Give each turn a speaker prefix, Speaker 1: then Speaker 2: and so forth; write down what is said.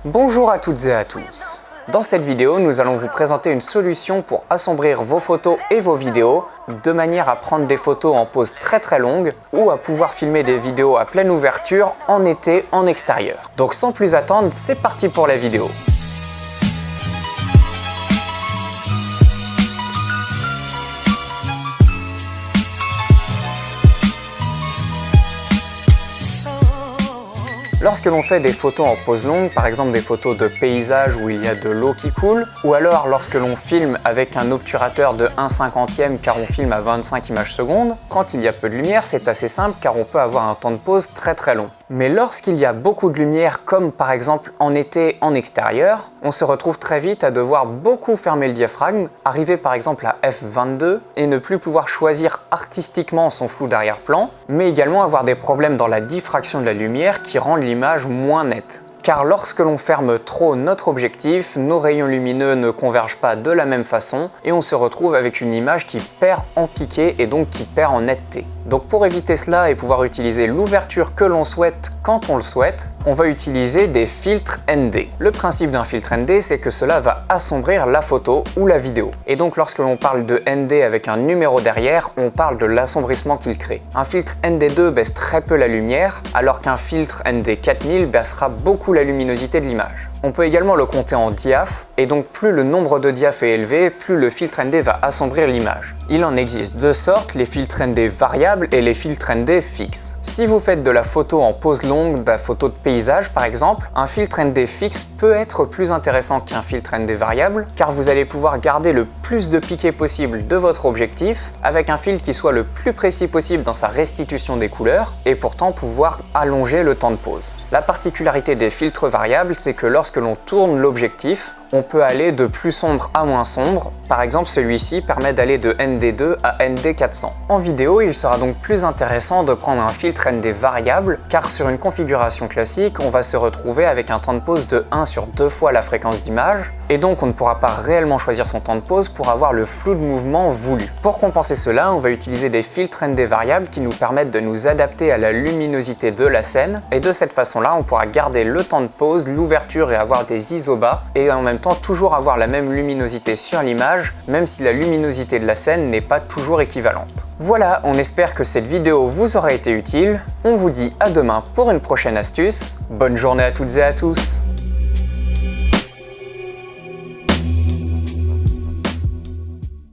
Speaker 1: Bonjour à toutes et à tous. Dans cette vidéo, nous allons vous présenter une solution pour assombrir vos photos et vos vidéos de manière à prendre des photos en pause très longue ou à pouvoir filmer des vidéos à pleine ouverture en été en extérieur. Donc sans plus attendre, c'est parti pour la vidéo. Lorsque l'on fait des photos en pause longue, par exemple des photos de paysage où il y a de l'eau qui coule, ou alors lorsque l'on filme avec un obturateur de 1/50 car on filme à 25 images secondes, quand il y a peu de lumière, c'est assez simple car on peut avoir un temps de pause très long. Mais lorsqu'il y a beaucoup de lumière, comme par exemple en été en extérieur, on se retrouve très vite à devoir beaucoup fermer le diaphragme, arriver par exemple à f22 et ne plus pouvoir choisir artistiquement son flou d'arrière-plan, mais également avoir des problèmes dans la diffraction de la lumière qui rendent l'image moins nette. Car lorsque l'on ferme trop notre objectif, nos rayons lumineux ne convergent pas de la même façon et on se retrouve avec une image qui perd en piqué et donc qui perd en netteté. Donc pour éviter cela et pouvoir utiliser l'ouverture que l'on souhaite quand on le souhaite, on va utiliser des filtres ND. Le principe d'un filtre ND, c'est que cela va assombrir la photo ou la vidéo. Et donc lorsque l'on parle de ND avec un numéro derrière, on parle de l'assombrissement qu'il crée. Un filtre ND2 baisse très peu la lumière, alors qu'un filtre ND 4000 baissera beaucoup la luminosité de l'image. On peut également le compter en diaph, et donc plus le nombre de diaph est élevé, plus le filtre ND va assombrir l'image. Il en existe deux sortes, les filtres ND variables et les filtres ND fixes. Si vous faites de la photo en pause longue, de la photo de paysage par exemple, un filtre ND fixe peut être plus intéressant qu'un filtre ND variable, car vous allez pouvoir garder le plus de piqué possible de votre objectif, avec un filtre qui soit le plus précis possible dans sa restitution des couleurs, et pourtant pouvoir allonger le temps de pause. La particularité des filtres variables, c'est que lorsque l'on tourne l'objectif, on peut aller de plus sombre à moins sombre. Par exemple, celui-ci permet d'aller de ND2 à ND400. En vidéo, il sera donc plus intéressant de prendre un filtre ND variable, car sur une configuration classique, on va se retrouver avec un temps de pause de 1 sur 2 fois la fréquence d'image, et donc on ne pourra pas réellement choisir son temps de pause pour avoir le flou de mouvement voulu. Pour compenser cela, on va utiliser des filtres ND variables qui nous permettent de nous adapter à la luminosité de la scène, et de cette façon-là, on pourra garder le temps de pause, l'ouverture et avoir des isobas, et en même temps toujours avoir la même luminosité sur l'image, même si la luminosité de la scène n'est pas toujours équivalente. Voilà, on espère que cette vidéo vous aura été utile. On vous dit à demain pour une prochaine astuce. Bonne journée à toutes et à tous.